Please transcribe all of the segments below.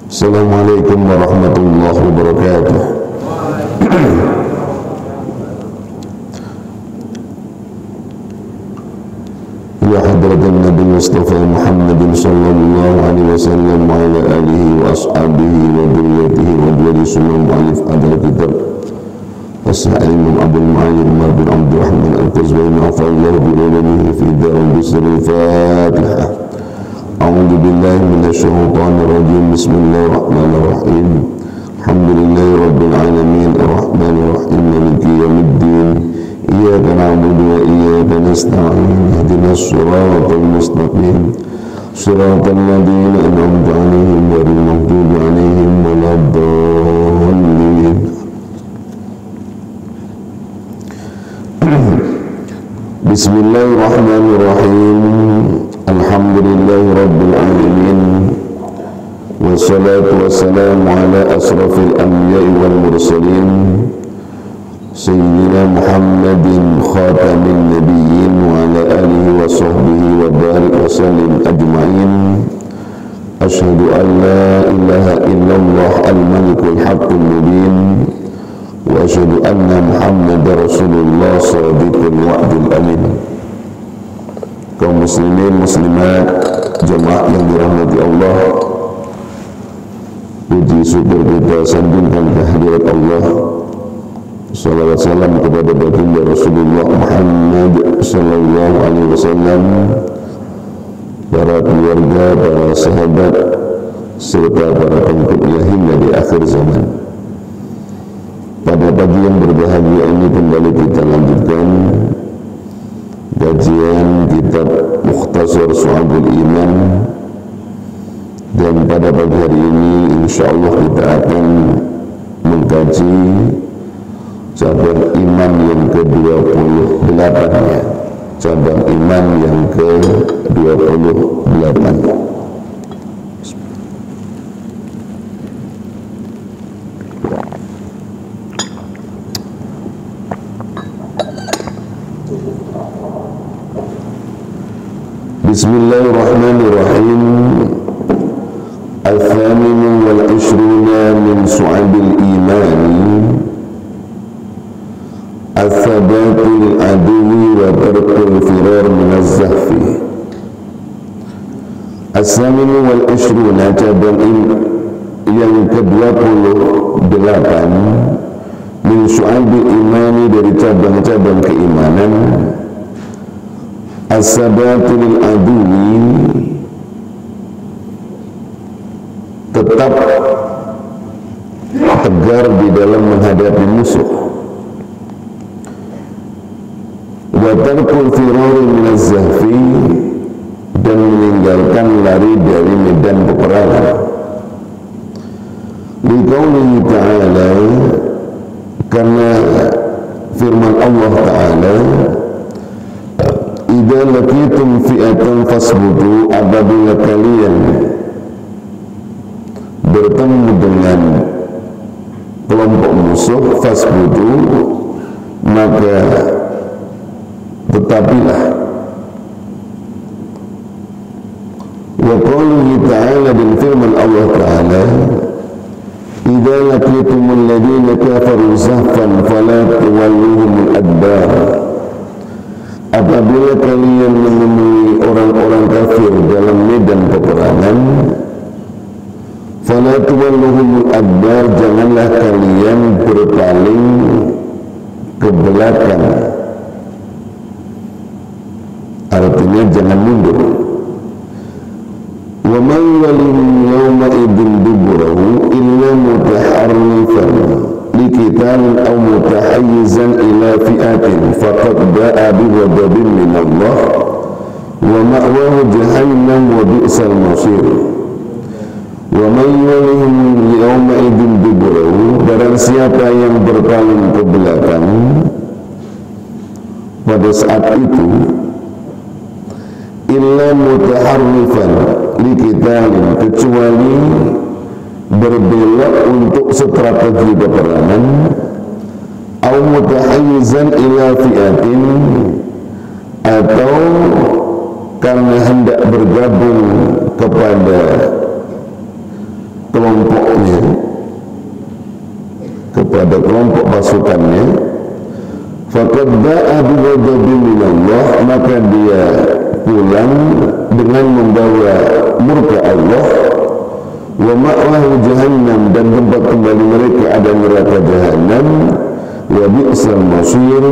Assalamualaikum warahmatullahi wabarakatuh. Ya hadratan Nabi Mustafa Muhammadin sallallahu alaihi wasallam wa ala alihi wa ashabihi wa dhurriyyatihi wa dhurri sunnah mu'alif adal kitab As-Sa'imum Abdul Ma'alim bin Abdurrahman Al-Qazwai ma'afallahu bi'ulamihi fi darul bisri Fatihah. A'udzu billahi minasyaitonir rajim. Bismillahirrahmanirrahim. Alhamdulillahi rabbil alamin arrahmanir rahim maliki yaumiddin. Iyyaka na'budu wa iyyaka nasta'in. Ihdinas siratal mustaqim. Siratal ladzina an'amta 'alaihim ghairil maghdubi 'alaihim waladdallin. Bismillahirrahmanirrahim. Alhamdulillahi rabbil alamin. Wassalatu wassalamu ala asrafil anbiya'i wal mursalin Sayyidina Muhammadin khatamin nabiyyin wa ala alihi wa sahbihi wa barik wa sallim ajma'in. Ashhadu an la ilaha illallah al-malikul haqqul mubin wa ashhadu anna Muhammadar Rasulullah shadiqul wa'dil amin. Kaum muslimin muslimat jemaah yang dirahmati Allah, puji syukur kita sanjungkan kehadirat Allah. Salawat salam kepada baginda Rasulullah Muhammad sallallahu alaihi wasallam, para keluarga, para sahabat, serta para pengikutnya hingga di akhir zaman. Pada pagi yang berbahagia ini kembali kita lanjutkan kajian kitab Mukhtasar Syu'abul Iman, dan pada pagi hari ini insyaallah kita akan mengkaji cabang iman yang ke-28 ya. Cabang iman yang ke-28. Bismillahirrahmanirrahim. Al-thaminu wal-ishruna min su'abil imani Al-thabatul aduwi wa tarkul firar minaz-zahfi. Al-thaminu wal-ishruna, cabang yang ke-28 min su'abil imani, dari cabang-cabang keimanan. As-sabatul aduwi, tetap tegar di dalam menghadapi musuh. Wa tarkul firari minaz-zahfi, dan meninggalkan lari dari medan peperangan. Liqaulihi ta'ala, karena firman Allah Ta'ala, idza laqitum fi'atan fasbutu, apabila kalian bertemu dengan kelompok musuh, fasbutu, maka tetapilah. Wa qawlihi ta'ala, dan firman Allah Ta'ala, idza laqitumul ladzina kafaru zahfan fala tuwalluhumul adbar, apabila kalian menemui orang-orang kafir dalam medan peperangan, fala tuwalluhumul adbar, janganlah kalian berpaling ke belakang, artinya jangan mundur. Wa man yuwallihim yawma idzin duburahu illa mutaharrifan liqitalin aw mutahayyizan ila fi'atin faqad ba'a bighadabin min Allah wa ma'wahu jahannam wa bi'sal masir. Wa man yuwallihim yawma idzin duburahu, barang siapa yang berpaling ke belakang pada saat itu, illa mutaharrifan liqitalin, kecuali berbelok untuk strategi peperangan, au mutahayyizan ila fi'atin, atau karena hendak bergabung kepada kelompoknya, kepada kelompok pasukannya, faqad ba'a bi ghadabin minallah, maka dia pulang dengan membawa murka Allah, wa ma'wahu jahannam, dan tempat kembali mereka ada neraka jahannam, wa bi'sal masir,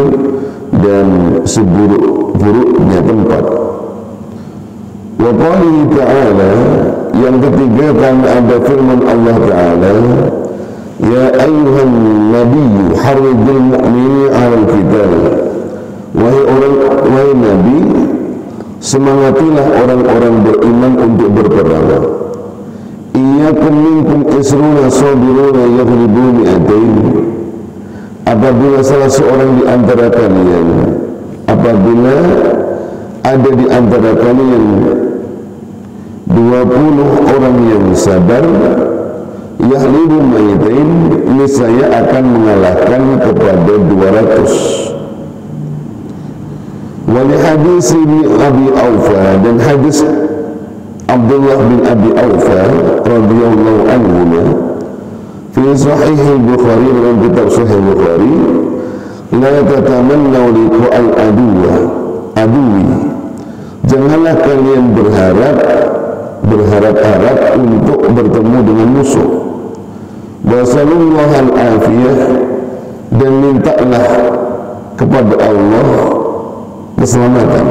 dan seburuk-buruknya tempat. Wa qalihi ta'ala, yang ketiga karena ada firman Allah Ta'ala, ya ayyuhan nabiyyu harridil mu'mini 'alal qital, wahai nabi, semangatilah orang-orang beriman untuk berperang. Iyyakum minkum isruna sabiruna yaghlibu mi'atain, apabila salah seorang di antara kalian, apabila ada di antara kalian 20 orang yang sabar, yaghlibu mi'atain, niscaya akan mengalahkan kepada 200. Wali hadis bin Abi Aufa, dan hadis Abdullah bin Abi Aufa radhiyallahu anhu fi sahih Bukhari, dalam kitab sahih Bukhari, la tatamannaw liqa'al aduwi, janganlah kalian berharap untuk bertemu dengan musuh. Wasallallahu al-afiyah, dan mintalah kepada Allah keselamatan.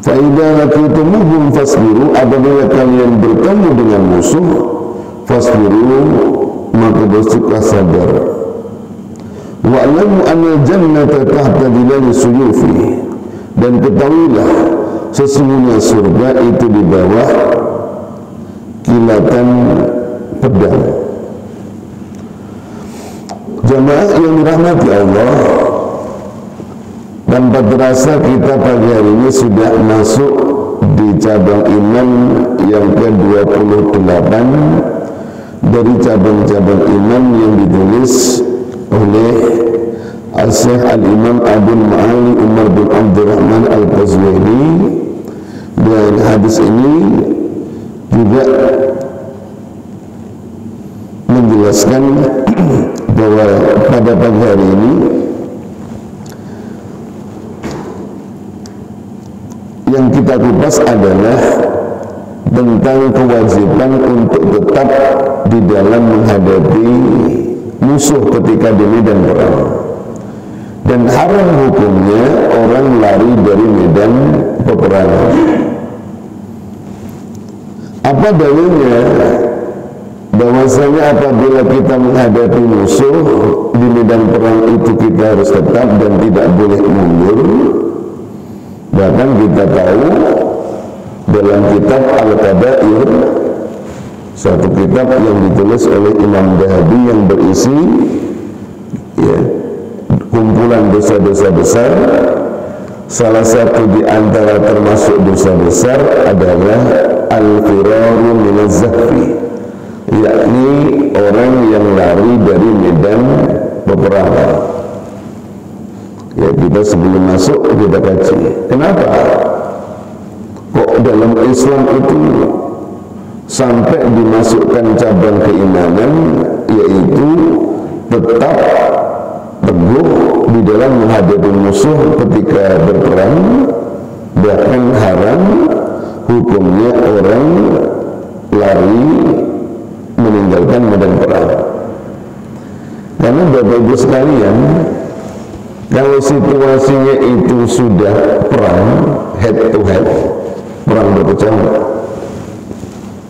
Fa idza laqitumuhum fasbiru, apabila kalian bertemu dengan musuh, fasbiru, maka bersikaplah sabar. Wa'lamu anna jannata tahta dhilali suyufi, dan ketahuilah sesungguhnya surga itu di bawah kilatan pedang. Jamaah yang dirahmati Allah, tanpa terasa kita pagi hari ini sudah masuk di cabang iman yang ke-28 dari cabang-cabang iman yang ditulis oleh Al-Syekh Al-Imam Abu Ma'ali Umar bin Abdurrahman Al-Qazwini. Dan hadis ini juga menjelaskan bahwa pada pagi hari ini yang kita kupas adalah tentang kewajiban untuk tetap di dalam menghadapi musuh ketika di medan perang, dan haram hukumnya orang lari dari medan peperangan. Apa dalilnya? Bahwasanya apabila kita menghadapi musuh di medan perang itu kita harus tetap dan tidak boleh mundur. Bahkan kita tahu dalam kitab Al-Kabair, satu kitab yang ditulis oleh Imam Dahabi yang berisi kumpulan dosa-dosa besar, salah satu di antara termasuk dosa besar adalah al-firaru minaz zahfi, yakni orang yang lari dari medan peperangan. Ya, kita sebelum masuk kita kaji, kenapa kok dalam Islam itu sampai dimasukkan cabang keimanan, yaitu tetap teguh di dalam menghadapi musuh ketika berperang, bahkan haram hukumnya orang lari meninggalkan medan perang. Karena Bapak Ibu sekalian, kalau situasinya itu sudah perang head to head, perang berkecamuk,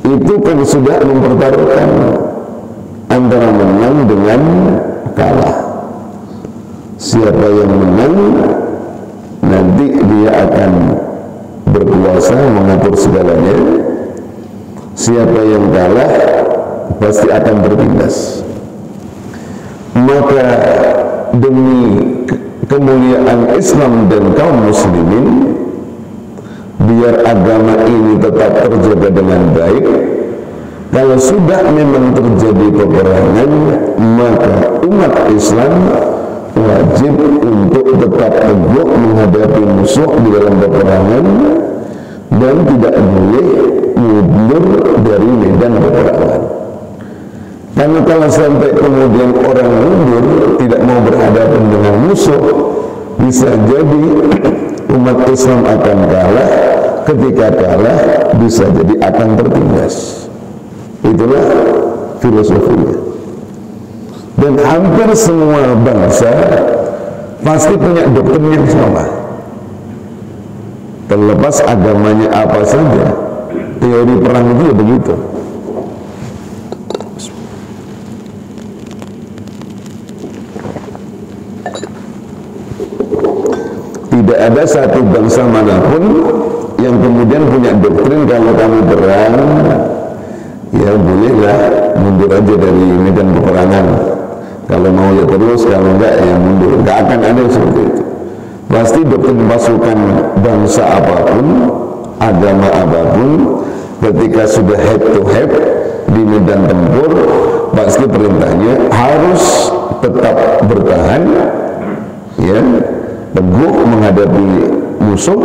itu kan sudah mempertaruhkan antara menang dengan kalah. Siapa yang menang nanti dia akan berkuasa mengatur segalanya, siapa yang kalah pasti akan tertindas. Maka demi kemuliaan Islam dan kaum muslimin, biar agama ini tetap terjaga dengan baik, kalau sudah memang terjadi peperangan, maka umat Islam wajib untuk tetap teguh menghadapi musuh di dalam peperangan, dan tidak boleh mundur dari medan peperangan. Karena kalau sampai kemudian orang mundur, tidak mau berhadapan dengan musuh, bisa jadi umat Islam akan kalah. Ketika kalah, bisa jadi akan tertindas. Itulah filosofinya. Dan hampir semua bangsa pasti punya doktrin yang sama. Terlepas agamanya apa saja, teori perang itu ya begitu. Tidak ada satu bangsa manapun yang kemudian punya doktrin kalau kamu perang, ya bolehlah mundur aja dari medan peperangan. Kalau mau ya terus, kalau enggak ya mundur. Enggak akan ada seperti itu. Pasti doktrin pasukan bangsa apapun, agama apapun, ketika sudah head to head di medan tempur, pasti perintahnya harus tetap bertahan, ya, teguh menghadapi musuh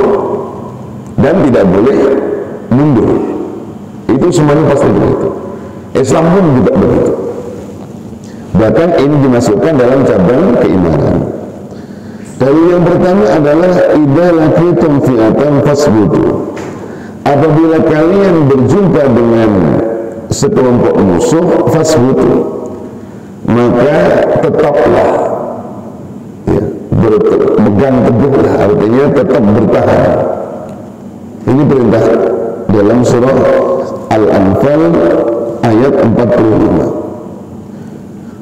dan tidak boleh mundur. Itu semuanya pasti begitu. Islam pun juga begitu. Bahkan ini dimasukkan dalam cabang keimanan. Dari yang pertama adalah idza laqitum fi'atan fasbutu. Apabila kalian berjumpa dengan sekelompok musuh, fasbutu, maka tetaplah, ya, berpegang teguhlah, artinya tetap bertahan. Ini perintah dalam surah Al-Anfal ayat 45.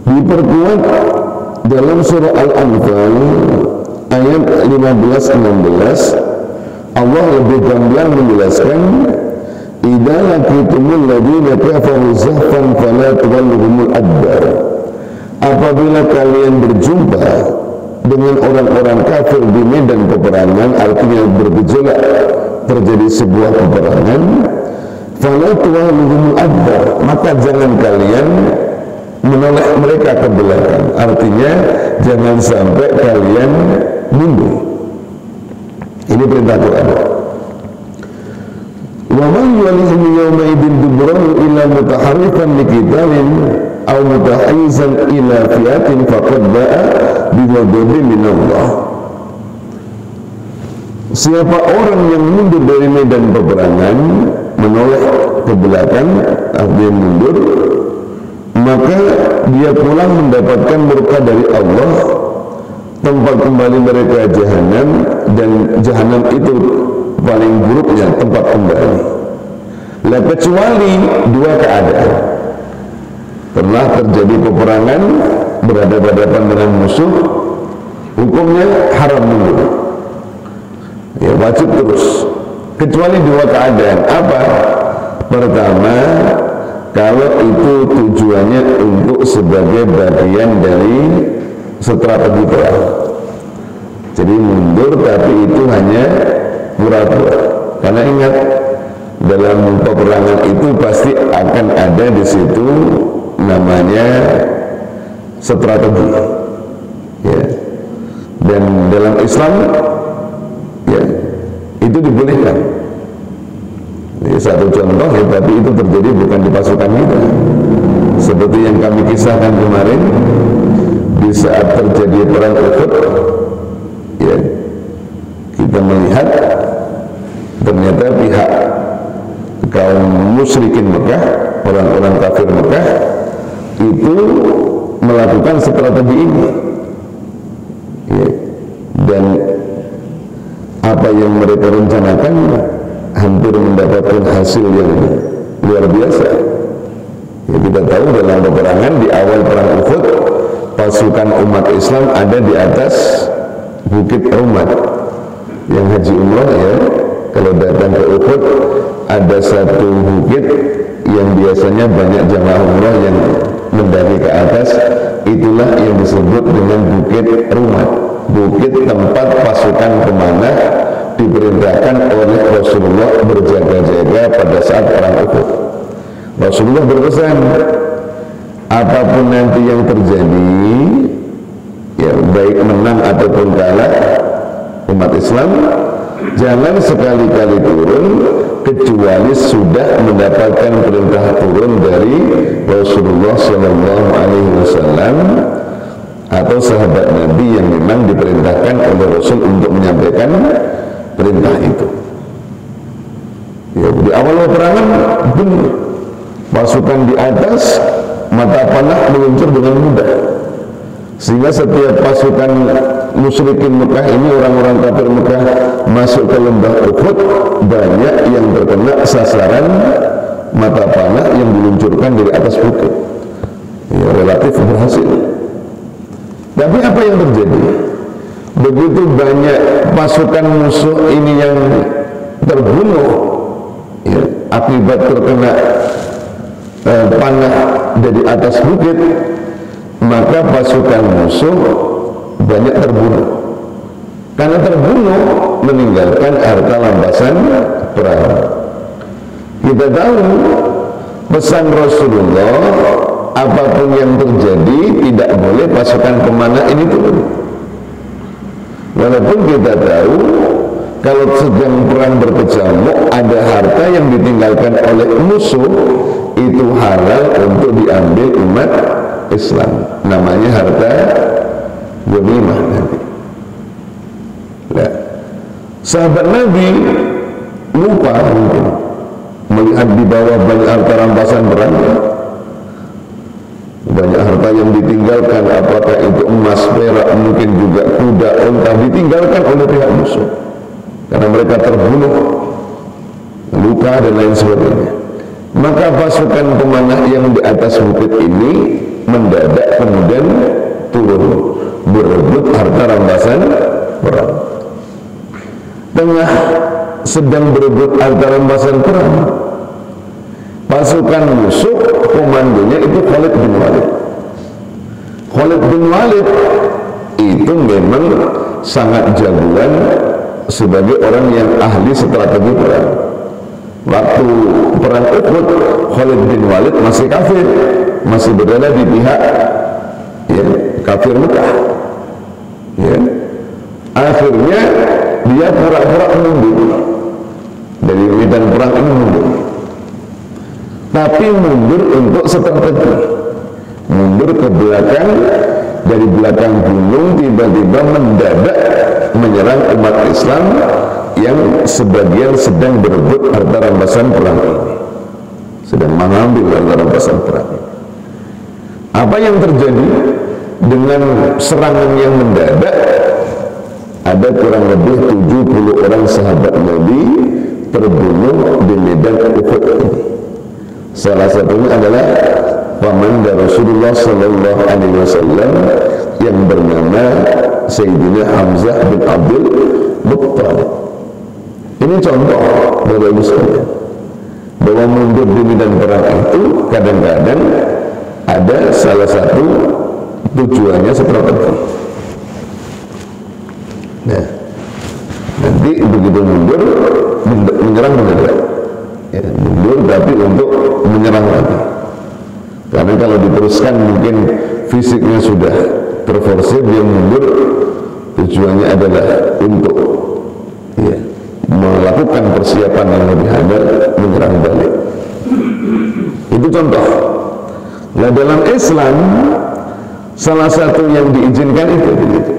Diperkuat dalam surah Al-Anfal ayat 15-16, Allah lebih gamblang menjelaskan, idza laqitumul ladzina kafaru zahfan fala tuwalluhumul adbar. Apabila kalian berjumpa dengan orang-orang kafir di medan peperangan, artinya bergejolak, terjadi sebuah peperangan, fala tuwalluhumul adbar, maka jangan kalian menoleh mereka ke belakang, artinya jangan sampai kalian mundur. Ini perintah Quran. Wa man yalihim yawma idzin dubrahu illa mutaharrifan liqitalin aw mutahayyizan ila fi'atin faqad ba'a bighadabin minallah. Siapa orang yang mundur dari medan peperangan, menoleh ke belakang, artinya mundur, maka dia pulang mendapatkan murka dari Allah, tempat kembali mereka jahanam, dan jahanam itu paling buruknya tempat kembali. Lah kecuali dua keadaan, pernah terjadi peperangan, berhadapan-hadapan dengan musuh, hukumnya haram mundur, ya wajib terus. Kecuali dua keadaan. Apa? Pertama, kalau itu tujuannya untuk sebagai bagian dari strategi perang, jadi mundur tapi itu hanya pura-pura. Karena ingat, dalam peperangan itu pasti akan ada di situ namanya strategi, ya. Dan dalam Islam, ya, itu dibolehkan. Ini satu contoh, ya, tapi itu terjadi bukan di pasukan kita. Seperti yang kami kisahkan kemarin, di saat terjadi perang Uhud, ya, kita melihat ternyata pihak kaum musyrikin Mekah, orang-orang kafir Mekah, itu melakukan strategi ini, ya. Dan apa yang mereka rencanakan hampir mendapatkan hasil yang luar biasa. Ya, kita tahu dalam peperangan di awal perang Uhud, pasukan umat Islam ada di atas Bukit Rumat. Yang haji umrah, ya, kalau datang ke Uhud, ada satu bukit yang biasanya banyak jamaah umrah yang mendaki ke atas, itulah yang disebut dengan Bukit Rumat, bukit tempat pasukan pemanah diperintahkan oleh Rasulullah berjaga-jaga pada saat perang Uhud. Rasulullah berpesan, apapun nanti yang terjadi, ya, baik menang ataupun kalah umat Islam, jangan sekali-kali turun kecuali sudah mendapatkan perintah turun dari Rasulullah Shallallahu Alaihi Wasallam atau sahabat Nabi yang memang diperintahkan oleh Rasul untuk menyampaikan perintah itu. Ya, di awal peperangan benar, pasukan di atas, mata panah meluncur dengan mudah, sehingga setiap pasukan musyrikin Mekah ini, orang-orang kafir Mekah masuk ke lembah Uhud, banyak yang terkena sasaran mata panah yang diluncurkan dari atas bukit. Ya, relatif berhasil. Tapi apa yang terjadi? Begitu banyak pasukan musuh ini yang terbunuh, ya, akibat terkena panah dari atas bukit, maka pasukan musuh banyak terbunuh. Karena terbunuh meninggalkan harta rampasan perang. Kita tahu pesan Rasulullah, apapun yang terjadi tidak boleh pasukan pemanah ini turun. Walaupun kita tahu kalau sedang perang berkecamuk, ada harta yang ditinggalkan oleh musuh, itu halal untuk diambil umat Islam, namanya harta ghanimah nanti. Nah, sahabat Nabi lupa mungkin melihat di bawah banyak harta rampasan perang, banyak harta yang ditinggalkan, apakah itu emas, perak, mungkin juga kuda, unta, ditinggalkan oleh pihak musuh karena mereka terbunuh, luka dan lain sebagainya. Maka pasukan pemanah yang di atas bukit ini mendadak kemudian turun berebut harta rampasan perang. Tengah sedang berebut harta rampasan perang, pasukan musuh komandonya itu Khalid bin Walid. Khalid bin Walid itu memang sangat jagoan sebagai orang yang ahli strategi perang. Waktu perang Uhud, Khalid bin Walid masih kafir, masih berada di pihak, ya, kafir Mekah. Ya. Akhirnya dia pura-pura mundur dari medan perang ini, mundur. Tapi mundur untuk strategi, mundur ke belakang, dari belakang gunung tiba-tiba mendadak menyerang umat Islam yang sebagian sedang berebut harta rampasan perang ini, sedang mengambil harta rampasan perang ini. Apa yang terjadi dengan serangan yang mendadak? Ada kurang lebih 70 orang sahabat Nabi terbunuh di medan Uhud ini. Salah satunya adalah paman dari Rasulullah Sallallahu Alaihi Wasallam yang bernama Sayyidina Hamzah bin Abdul Muttalib. Ini contoh Bapak Ibu sekalian, bahwa mundur di medan perang itu kadang-kadang ada salah satu tujuannya strategi. Nah, nanti begitu mundur menyerang beneran, ya, mundur tapi untuk menyerang lagi. Karena kalau diteruskan mungkin fisiknya sudah terforsir, dia mundur tujuannya adalah untuk, ya, melakukan persiapan yang lebih hadar, menyerang balik. Itu contoh. Nah, dalam Islam salah satu yang diizinkan itu begitu.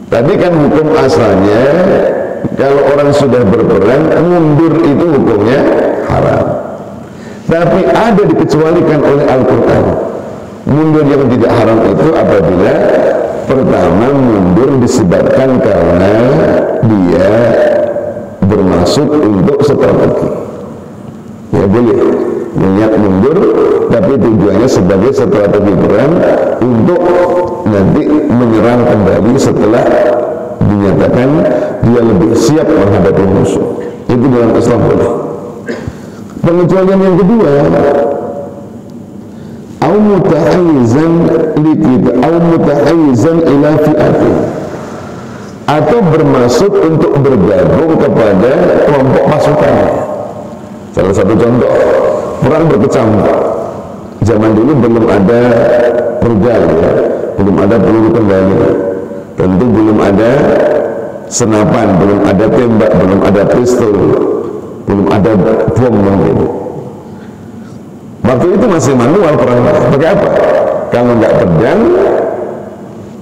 Tadi kan hukum asalnya kalau orang sudah berperang mundur itu hukumnya haram. Tapi ada dikecualikan oleh Al-Quran. Mundur yang tidak haram itu apabila pertama mundur disebabkan karena dia bermaksud untuk strategi. Ya boleh niat mundur tapi tujuannya sebagai strategi perang untuk nanti menyerang kembali setelah dinyatakan dia lebih siap menghadapi musuh. Itu dalam Islam boleh. Pengecualian yang kedua, au mutahayyizan likita au mutahayyizan ila fi'atin, atau bermaksud untuk bergabung kepada kelompok pasukannya. Salah satu contoh, perang berkecamuk. Zaman dulu belum ada rudal, ya, belum ada peluru kendali, tentu belum ada senapan, belum ada tembak, belum ada pistol, belum ada bom mungkin. Waktu itu masih manual perang. Pakai apa? Kalau nggak pedang,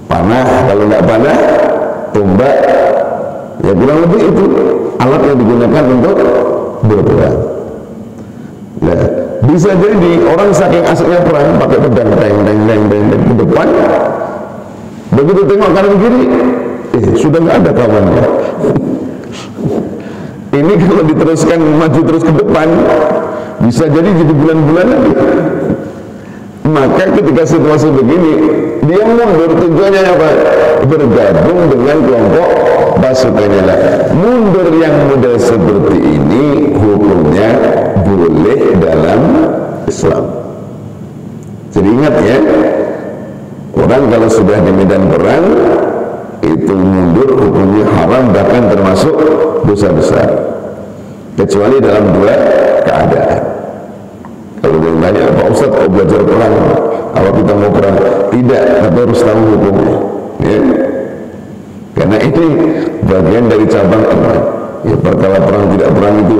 panah. Kalau nggak panah, tombak. Ya kurang lebih itu alat yang digunakan untuk berperang. Nah, bisa jadi orang saking asiknya perang pakai pedang, ke depan. Begitu tengok kanan kiri, sudah nggak ada kawannya. Ini kalau diteruskan maju terus ke depan, bisa jadi bulan-bulan lagi. Maka ketika situasi begini, dia mundur, tujuannya apa? Bergabung dengan kelompok pasukannya lah. Mundur yang model seperti ini hukumnya boleh dalam Islam. Jadi ingat ya, orang kalau sudah di medan perang itu mundur hukumnya haram, bahkan termasuk dosa besar, kecuali dalam dua keadaan. Kalau dia tanya, Pak Ustaz kok belajar perang, kalau kita mau perang? Tidak, tapi harus tahu hukumnya ya. Karena ini bagian dari cabang iman ya. Perkara perang tidak perang itu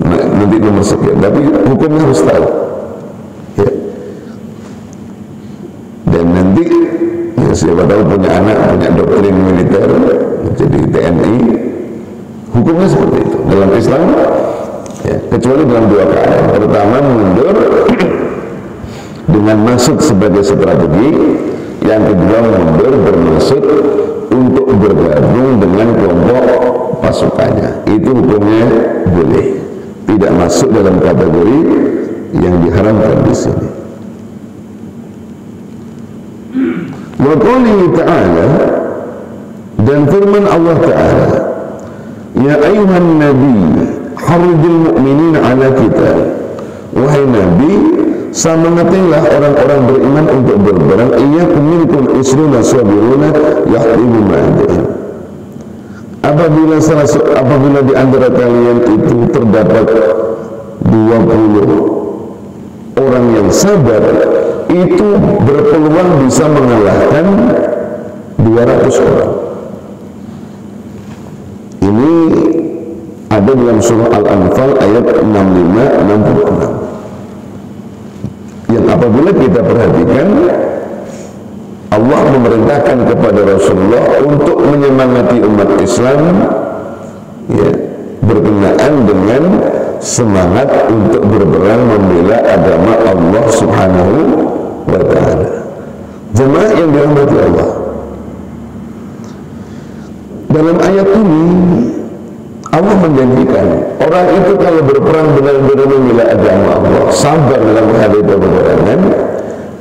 nanti nomor sekian, tapi hukumnya harus tahu ya. Dan nanti ya, siapa tahu punya anak, punya doktrin militer jadi TNI, hukumnya seperti itu dalam Islam ya, kecuali dalam dua keadaan. Pertama, mundur dengan maksud sebagai strategi. Yang kedua, mundur bermaksud untuk bergabung dengan kelompok pasukannya. Itu hukumnya boleh, tidak masuk dalam kategori yang diharamkan di sini. Wa qawlihi ta'ala, dan firman Allah Ta'ala, ya ayuhan nabi harujul mu'minin ala kita, wahai nabi, semangatinlah orang-orang beriman untuk berperang. Iyyakum minkum isruna sabiruna yahtibu ma'adihim. Apabila di antara kalian itu terdapat 20 orang yang sabar, itu berpeluang bisa mengalahkan 200 orang. Ini ada dalam surah Al-Anfal ayat 65-66. Yang apabila kita perhatikan, Allah memerintahkan kepada Rasulullah untuk menyemangati umat Islam ya, berkenaan dengan semangat untuk berperang membela agama Allah Subhanahu wa ta'ala. Jemaah yang dirahmati Allah, dalam ayat ini Allah menjanjikan orang itu kalau berperang benar-benar membela agama Allah, sabar dalam menghadapi peperangan,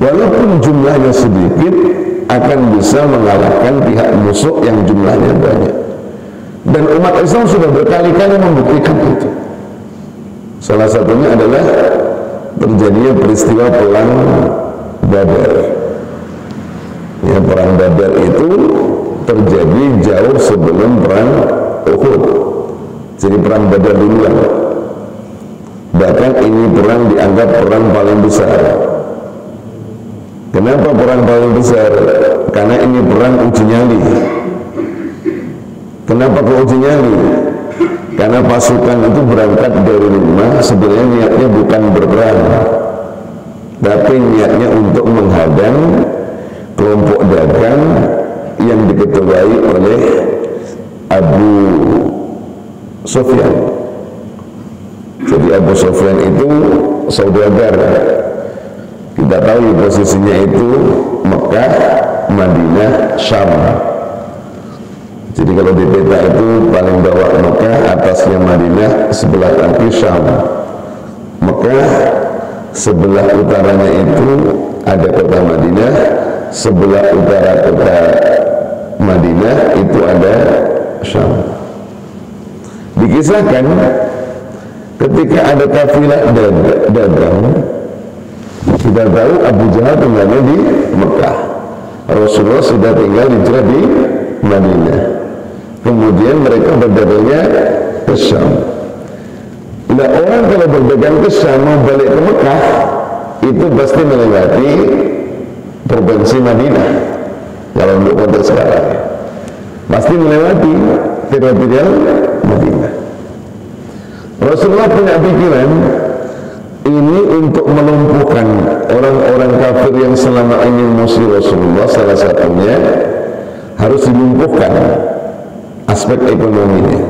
walaupun jumlahnya sedikit, akan bisa mengalahkan pihak musuh yang jumlahnya banyak. Dan umat Islam sudah berkali-kali membuktikan itu. Salah satunya adalah terjadinya peristiwa perang Badar. Ya, perang Badar itu terjadi jauh sebelum perang Uhud. Jadi perang Badar duluan. Bahkan ini perang dianggap perang paling besar. Kenapa perang paling besar? Karena ini perang uji nyali. Kenapa kok uji nyali? Karena pasukan itu berangkat dari rumah, sebenarnya niatnya bukan berperang, tapi niatnya untuk menghadang kelompok dagang yang diketuai oleh Abu Sufyan. Jadi Abu Sufyan itu saudagar. Kita tahu posisinya itu Mekah, Madinah, Syam. Jadi kalau di peta itu paling bawah Mekah, atasnya Madinah, sebelah kaki Syam. Mekah, sebelah utaranya itu ada kota Madinah, sebelah utara kota Madinah itu ada Syam. Dikisahkan ketika ada kafilah dagang, kita tahu Abu Jahal tinggalnya di Mekah, Rasulullah sudah tinggal hijrah di Madinah. Kemudian mereka berdagangnya ke Syam. Nah, orang kalau berdagang ke Syam mau balik ke Mekah, itu pasti melewati provinsi Madinah. Kalau untuk konteks sekarang, pasti melewati teritorial Madinah. Rasulullah punya pikiran ini untuk melumpuhkan orang-orang kafir yang selama ini musuh Rasulullah. Salah satunya harus dilumpuhkan aspek ekonominya.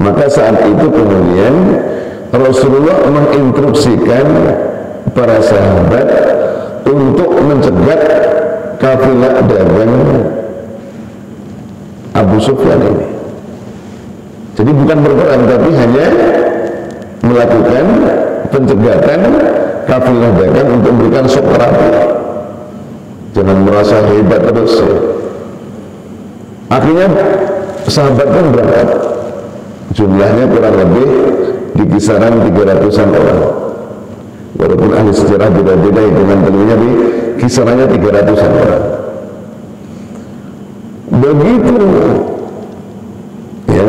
Maka saat itu kemudian Rasulullah menginstruksikan para sahabat untuk mencegat kafilah dagang Abu Sufyan ini. Jadi bukan berperang, tapi hanya melakukan pencegatan kafilah dagang untuk memberikan shock terapi. Jangan merasa hebat terus ya. Akhirnya sahabat pun berangkat. Jumlahnya kurang lebih di kisaran 300-an orang. Walaupun ahli sejarah beda-beda hitungan tentunya di kisarannya 300-an orang. Begitu ya,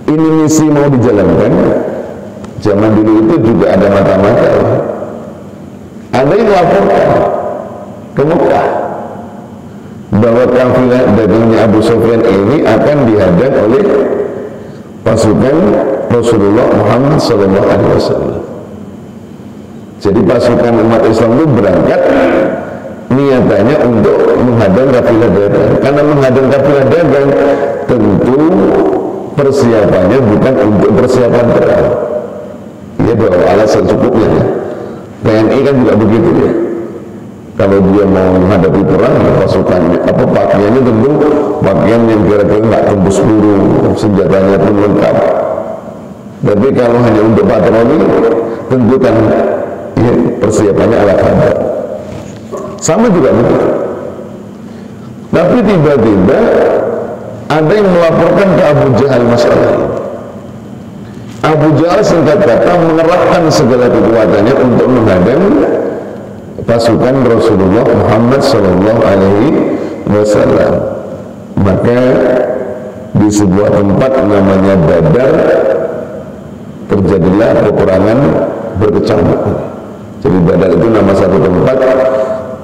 ini misi mau dijalankan. Zaman dulu itu juga ada mata-mata. Ada yang laporkan ke Mekah bahwa kafilah dagangnya Abu Sufyan ini akan dihadang oleh pasukan Rasulullah Muhammad SAW. Jadi pasukan umat Islam itu berangkat niatannya untuk menghadang kafilah dagang. Karena menghadang kafilah dagang tentu persiapannya bukan untuk persiapan perang. Dia bawa alat secukupnya ya. TNI kan juga begitu ya. Kalau dia mau menghadapi perang, pasukannya pakaiannya tentu pakaian yang kira-kira nggak tembus peluru, senjatanya pun lengkap. Tapi kalau hanya untuk patroli, tentu kan ya, persiapannya ala kabar. Sama juga begitu. Tapi tiba-tiba ada yang melaporkan ke Abu Jahal masalah ini. Abu Jahal singkat kata mengerahkan segala kekuatannya untuk menghadang pasukan Rasulullah Muhammad SAW. Maka di sebuah tempat namanya Badar terjadilah peperangan berkecamuk. Jadi Badar itu nama satu tempat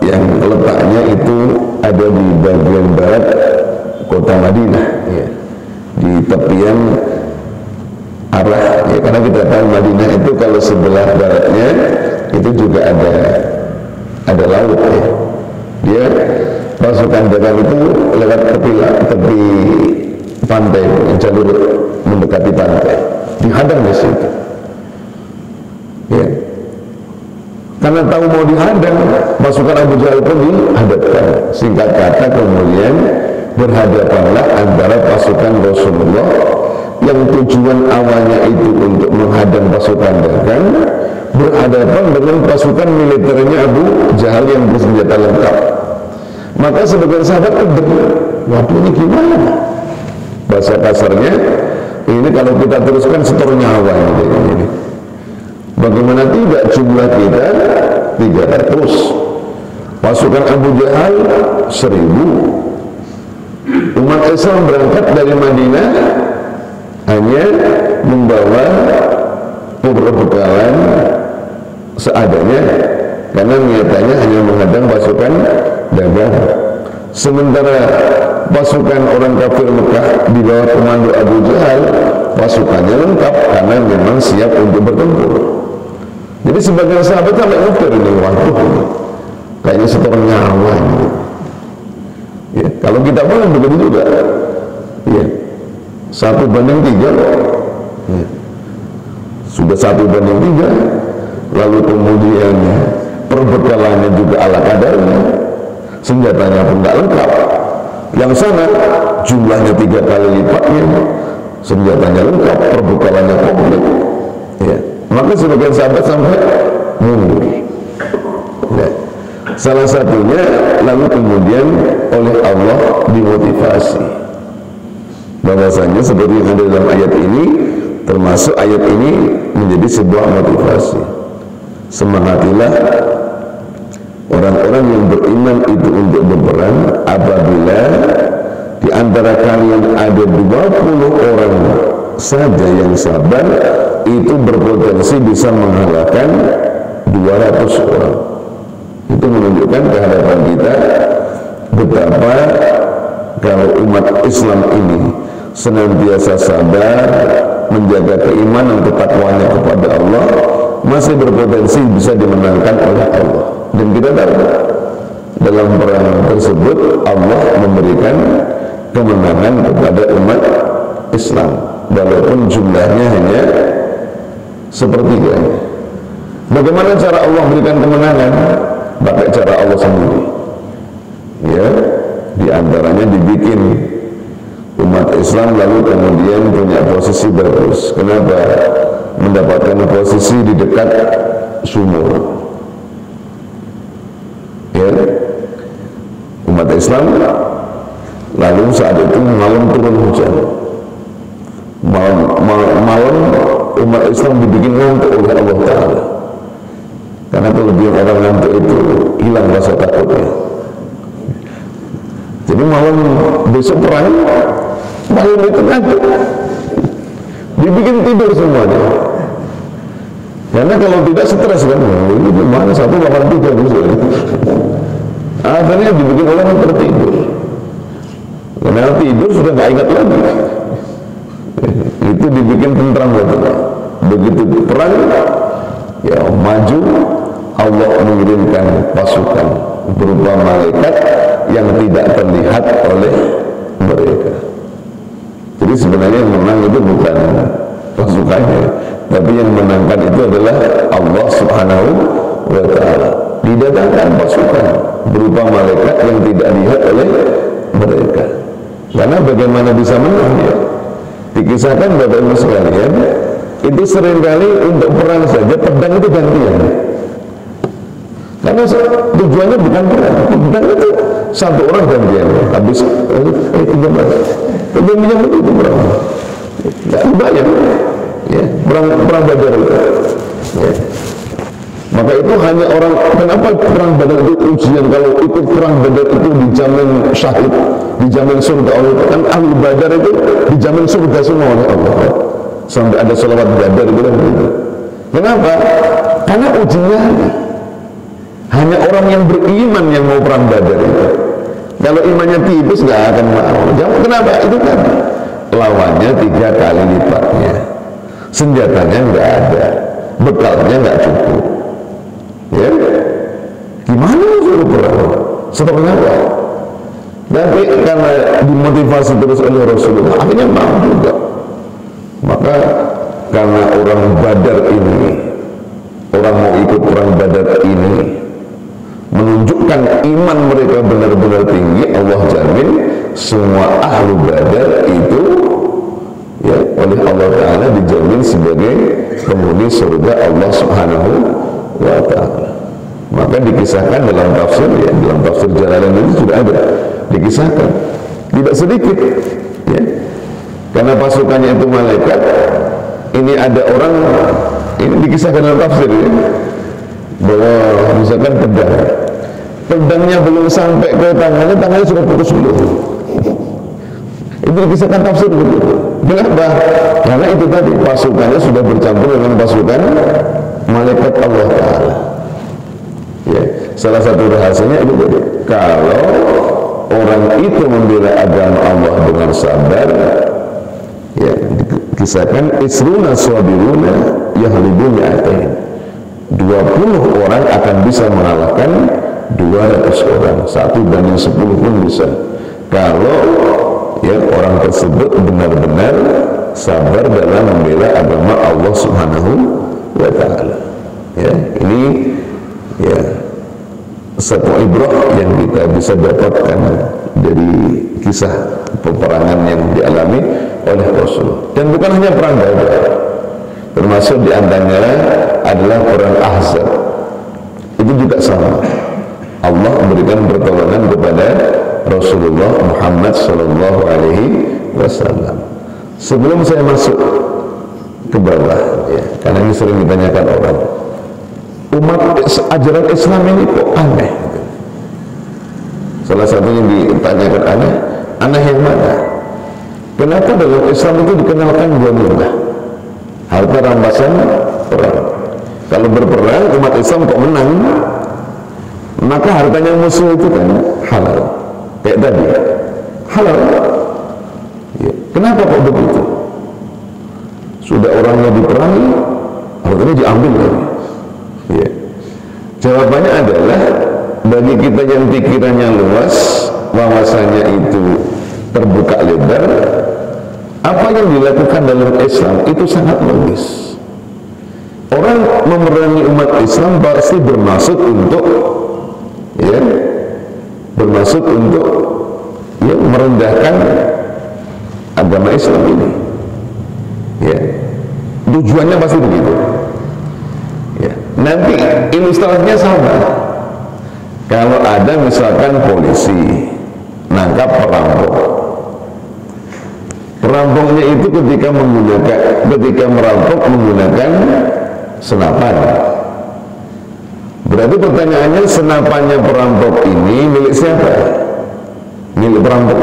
yang letaknya itu ada di bagian barat kota Madinah ya. Di tepian arah ya, karena kita tahu Madinah itu kalau sebelah baratnya itu juga ada laut ya. Dia pasukan dagang itu lewat tepi pantai, jalur mendekati pantai, dihadang di situ. Ya. Karena tahu mau dihadang, pasukan Abu Jahal pun dihadapkan. Singkat kata kemudian berhadapanlah antara pasukan Rasulullah yang tujuan awalnya itu untuk menghadang pasukan dagang berhadapan dengan pasukan militernya Abu Jahal yang bersenjata lengkap. Maka sebagian sahabat waduh ini gimana? Bahasa kasarnya ini kalau kita teruskan setor nyawa ini. Bagaimana tidak, jumlah kita 300, pasukan Abu Jahal 1000. Umat Islam berangkat dari Madinah hanya membawa perbekalan seadanya karena niatannya hanya menghadang pasukan dagang. Sementara pasukan orang kafir Mekah di bawah komando Abu Jahal pasukannya lengkap karena memang siap untuk bertempur. Jadi sebagian sahabat sampai ngufir ini, waduh kayaknya setor nyawa ini. Ya, kalau kita pun begitu juga ya, 1:3 ya. Sudah 1:3, lalu kemudian perbekalannya juga ala kadarnya, senjatanya pun tidak lengkap. Yang sana jumlahnya 3 kali lipatnya, senjatanya lengkap, perbekalannya komplit ya. Maka sebagian sahabat sampai mundur ya. Salah satunya lalu kemudian oleh Allah dimotivasi bahwasanya seperti yang ada dalam ayat ini, termasuk ayat ini menjadi sebuah motivasi. Semangatilah orang-orang yang beriman itu untuk berperang apabila di antara kalian ada 20 orang saja yang sabar, itu berpotensi bisa mengalahkan 200 orang. Itu menunjukkan kehadapan kita betapa kalau umat Islam ini senantiasa sabar menjaga keimanan ketakwanya kepada Allah, masih berpotensi bisa dimenangkan oleh Allah. Dan kita tahu dalam perang tersebut Allah memberikan kemenangan kepada umat Islam walaupun jumlahnya hanya sepertiga. Bagaimana cara Allah memberikan kemenangan? Pakai cara Allah sendiri. Ya, diantaranya dibikin umat Islam lalu kemudian punya posisi bagus. Kenapa? Mendapatkan posisi di dekat sumur. Ya, umat Islam lalu saat itu malam turun hujan. Malam umat Islam dibikin ngantuk oleh Allah Ta'ala, karena kelebihan orang ngantuk itu hilang rasa takutnya. Jadi malam besok perang, malam itu ngantuk, dibikin tidur semuanya. Karena kalau tidak stres kan, ini gimana 183 besok. Akhirnya dibikin orang tertidur. Karena tidur sudah nggak ingat lagi. Itu dibikin tentram lagi. Begitu perang, ya maju, Allah mengirimkan pasukan berupa malaikat yang tidak terlihat oleh mereka. Jadi sebenarnya yang menang itu bukan pasukannya, tapi yang menangkan itu adalah Allah Subhanahu wa Ta'ala. Didatangkan pasukan berupa malaikat yang tidak dilihat oleh mereka. Karena bagaimana bisa menang ya? Dikisahkan Bapak Ibu sekalian, itu seringkali untuk perang saja pedang itu gantian. Karena tujuannya bukan perang, pedang itu satu orang gantian. Habis itu menyambut itu perang. Tidak banyak, ya, perang Badar itu. Ya. Maka itu hanya orang, kenapa perang Badar itu ujian? Kalau ikut perang Badar itu dijamin syahid, dijamin surga Allah. Kan ahli Badar itu dijamin surga semua oleh Allah. Sampai ada salawat Badar itu kan begitu. Kenapa? Karena ujinya hanya orang yang beriman yang mau perang Badar itu. Kalau imannya tipis nggak akan mau. Kenapa? Itu kan lawannya 3 kali lipatnya, senjatanya nggak ada, bekalnya nggak cukup. Ya, gimana suruh perang? Setelahnya apa? Tapi karena dimotivasi terus oleh Rasulullah, akhirnya mau juga. Maka karena orang Badar ini, orang mau ikut perang Badar ini, menunjukkan iman mereka benar-benar tinggi, Allah jamin semua ahlu Badar itu ya oleh Allah Ta'ala dijamin sebagai penghuni surga Allah Subhanahu wa Ta'ala. Maka dikisahkan dalam tafsir, ya, dalam tafsir Jalalain itu sudah ada dikisahkan, tidak sedikit ya, karena pasukannya itu malaikat. Ini ada orang, ini dikisahkan dalam tafsir ya, bahwa misalkan pedangnya belum sampai ke tangannya sudah putus dulu. Itu dikisahkan tafsir begitu. Kenapa? Karena itu tadi pasukannya sudah bercampur dengan pasukan malaikat Allah Ta'ala. Ya, salah satu rahasianya itu tadi, kalau orang itu membela agama Allah dengan sabar, ya, dikisahkan isruna sabiruna yahlibuna atain, 20 orang akan bisa mengalahkan 200 orang, 1:10 pun bisa, kalau ya orang tersebut benar-benar sabar dalam membela agama Allah Subhanahu wa Ta'ala. Ya, ini ya satu ibrah yang kita bisa dapatkan dari kisah peperangan yang dialami oleh Rasul. Dan bukan hanya perang Badar, termasuk diantaranya adalah perang Ahzab. Itu juga sama, Allah memberikan pertolongan kepada Rasulullah Muhammad Sallallahu Alaihi Wasallam. Sebelum saya masuk ke bawah, ya, karena ini sering ditanyakan orang, umat ajaran Islam ini kok aneh? Salah satunya ditanyakan aneh yang mana? Kenapa dalam Islam itu dikenalkan ghanimah, harta rampasan perang? Kalau berperang umat Islam kok menang, maka hartanya musuh itu kan halal. Kayak tadi, halal. Ya. Kenapa kok begitu? sudah orangnya diperangi, hartanya diambil lagi. Ya. Jawabannya adalah bagi kita yang pikirannya luas, wawasannya itu terbuka lebar, apa yang dilakukan dalam Islam itu sangat logis. Orang memerangi umat Islam pasti bermaksud untuk merendahkan agama Islam ini. Ya. Tujuannya pasti begitu. Ya. Nanti ilustrasinya sama. Kalau ada misalkan polisi nangkap perampok, perampoknya itu ketika merampok menggunakan senapan. Berarti pertanyaannya, senapannya perampok ini milik siapa? Milik perampok.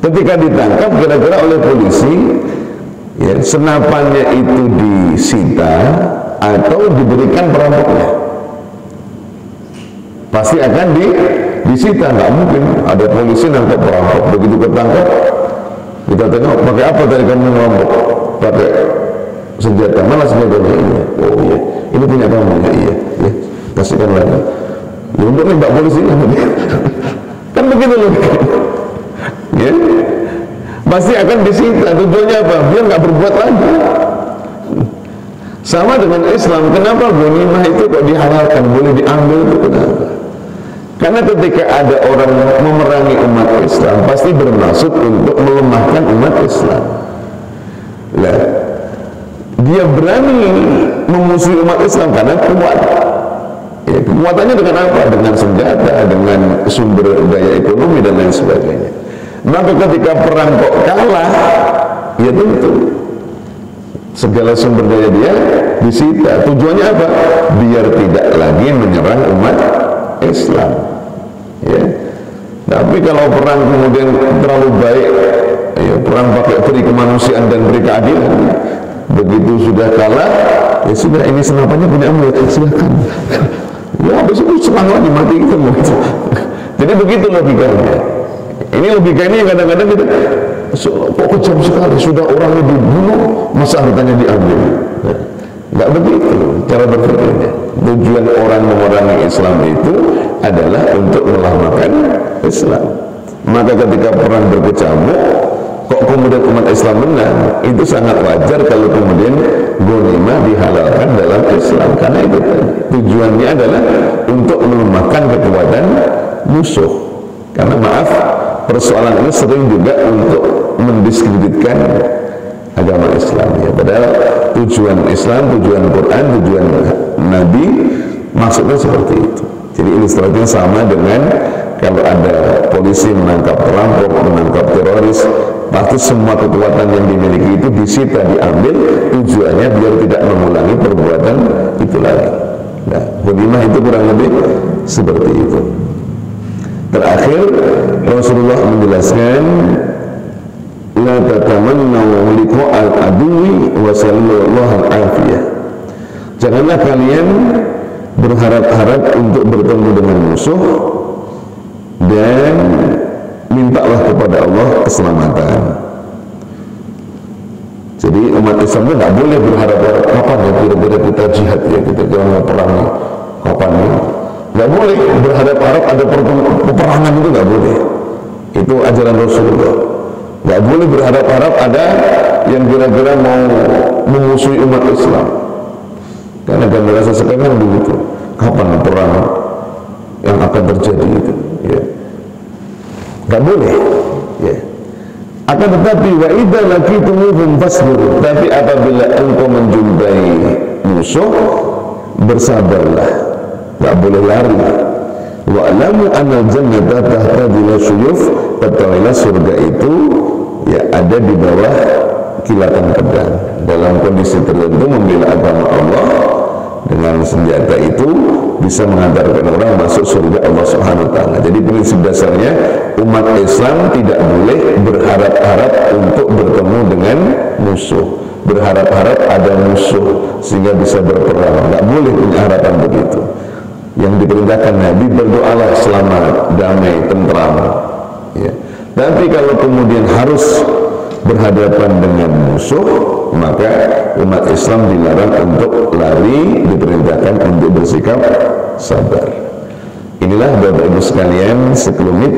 Ketika ditangkap kira-kira oleh polisi, ya, senapannya itu disita atau diberikan perampoknya? Pasti akan disita. Nggak mungkin ada polisi nangkap perampok, begitu ketangkap kita tengok, pakai apa tadi kamu merampok? Pakai senjata. Mana senjatanya? Iya. Oh iya, ini punya kamu. Ya, iya, ya, kasihkan lagi. Ya, untuk nembak polisi kan begitu loh. Ya, pasti akan disita. Tujuannya apa? Biar nggak berbuat lagi. Sama dengan Islam. Kenapa ghanimah itu kok dihalalkan, boleh diambil? Itu kenapa? Karena ketika ada orang memerangi umat Islam, pasti bermaksud untuk melemahkan umat Islam. Lah, dia berani memusuhi umat Islam karena kuat. Ya, kekuatannya dengan apa? Dengan senjata, dengan sumber daya ekonomi dan lain sebagainya. Maka ketika perampok kalah, ya tentu segala sumber daya dia disita. Tujuannya apa? Biar tidak lagi menyerang umat Islam. Ya. Tapi kalau perang kemudian terlalu baik, ya, perang pakai beri kemanusiaan dan beri keadilan, begitu sudah kalah, ya sudah, ini senapannya punya Allah, silakan. Ya habis itu serang lagi, mati kita mau. Jadi begitu logikanya. Ini logika ini yang kadang-kadang kita kok kejam sekali, sudah orangnya dibunuh, masa hartanya diambil. Nggak begitu cara berpikirnya. Tujuan orang memerangi Islam itu adalah untuk melemahkan Islam. Maka ketika perang berkecamuk, kok kemudian umat Islam menang, itu sangat wajar kalau kemudian ghanimah dihalalkan dalam Islam. Karena itu tujuannya adalah untuk melemahkan kekuatan musuh. Karena maaf, persoalan ini sering juga untuk mendiskreditkan agama Islam, ya. Padahal tujuan Islam, tujuan Quran, tujuan Nabi maksudnya seperti itu. Jadi ilustrasinya sama dengan kalau ada polisi menangkap perampok, menangkap teroris, pasti semua kekuatan yang dimiliki itu disita, diambil, tujuannya biar tidak mengulangi perbuatan itu lagi. Nah, ghanimah itu kurang lebih seperti itu. Terakhir, Rasulullah menjelaskan, la tatamannaw liqa'al aduwi wa sallallahu al-afiyah. Janganlah kalian berharap-harap untuk bertemu dengan musuh dan mintalah kepada Allah keselamatan. Jadi umat Islam itu tidak boleh berharap-harap kapan ya kira-kira kita jihad, ya kita jangan perang kapan ya. Tidak boleh berharap-harap ada peperangan, itu tidak boleh. Itu ajaran Rasulullah. Tidak boleh berharap-harap ada yang kira-kira mau memusuhi umat Islam. Karena akan merasa sekarang begitu. Kapan perang yang akan terjadi itu? Ya. Tidak boleh. Ya. Akan tetapi wa idza laqitumuhum fasbiru. Tapi apabila engkau menjumpai musuh, bersabarlah. Tidak boleh lari. Wa'lamu anna jannata tahta dhilal suyuf. Ketahuilah surga itu ya ada di bawah kilatan pedang. Dalam kondisi tertentu membela agama Allah dengan senjata itu bisa mengantarkan orang masuk surga Allah Subhanahu wa taala. Jadi prinsip dasarnya umat Islam tidak boleh berharap-harap untuk bertemu dengan musuh, berharap-harap ada musuh sehingga bisa berperang. Tidak boleh punya harapan begitu. Yang diperintahkan Nabi, berdoalah selamat, damai, tentram. Ya. Tapi kalau kemudian harus berhadapan dengan musuh, maka umat Islam dilarang untuk lari, diperintahkan untuk bersikap sabar. Inilah Bapak Ibu sekalian sekelumit,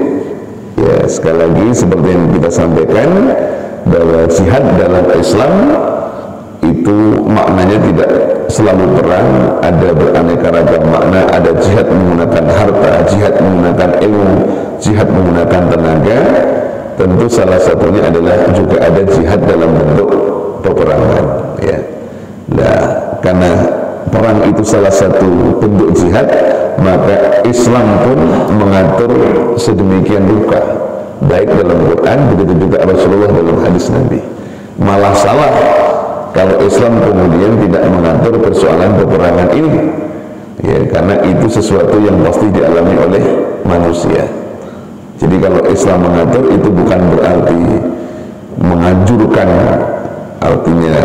ya sekali lagi seperti yang kita sampaikan, bahwa jihad dalam Islam itu maknanya tidak selalu perang, ada beraneka ragam makna. Ada jihad menggunakan harta, jihad menggunakan ilmu, jihad menggunakan tenaga. Tentu salah satunya adalah juga ada jihad dalam bentuk peperangan, ya. Nah, karena perang itu salah satu bentuk jihad, maka Islam pun mengatur sedemikian rupa, baik dalam Quran, begitu juga Rasulullah dalam hadis Nabi. Malah salah kalau Islam kemudian tidak mengatur persoalan peperangan ini, ya, karena itu sesuatu yang pasti dialami oleh manusia. Jadi kalau Islam mengatur itu bukan berarti menganjurkan, artinya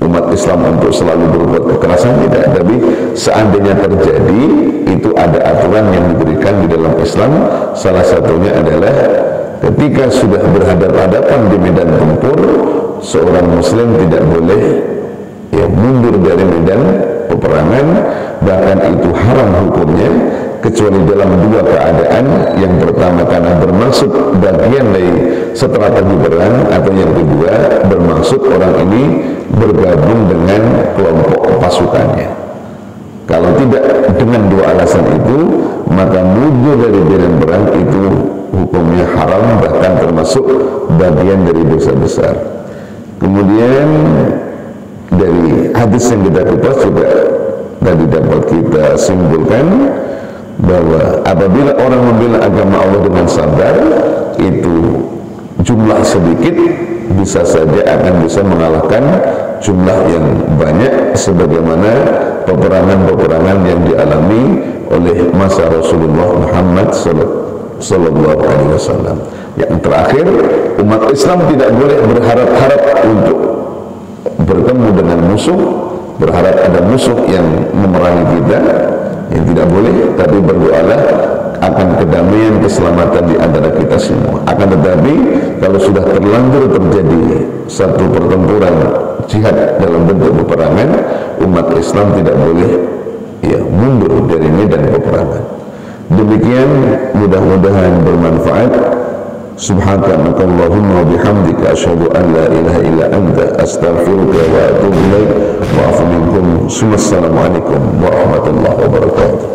umat Islam untuk selalu berbuat kekerasan, tidak. Tapi seandainya terjadi, itu ada aturan yang diberikan di dalam Islam. Salah satunya adalah ketika sudah berhadapan-hadapan di medan tempur, seorang muslim tidak boleh, ya, mundur dari medan peperangan. Bahkan itu haram hukumnya, kecuali dalam dua keadaan. Yang pertama karena bermaksud bagian dari strategi perang, atau yang kedua bermaksud orang ini bergabung dengan kelompok pasukannya. Kalau tidak dengan dua alasan itu, maka mundur dari medan perang itu hukumnya haram, bahkan termasuk bagian dari dosa besar. Kemudian dari hadis yang kita kupas juga tadi dapat kita simpulkan bahwa apabila orang membela agama Allah dengan sabar, itu jumlah sedikit bisa saja akan bisa mengalahkan jumlah yang banyak, sebagaimana peperangan-peperangan yang dialami oleh masa Rasulullah Muhammad sallallahu alaihi wasallam. Yang terakhir, umat Islam tidak boleh berharap-harap untuk bertemu dengan musuh, berharap ada musuh yang memerangi kita, yang tidak boleh. Tapi berdoalah akan kedamaian, keselamatan di antara kita semua. Akan tetapi kalau sudah terlanjur terjadi satu pertempuran jihad dalam bentuk peperangan, umat Islam tidak boleh, ya, mundur dari medan peperangan. Demikian, mudah-mudahan bermanfaat. Subhanakallahumma wa bihamdika asyhadu an la ilaha illa anta astaghfiruka wa atubu ilaik wa afu minkum. Assalamualaikum warahmatullahi wabarakatuh.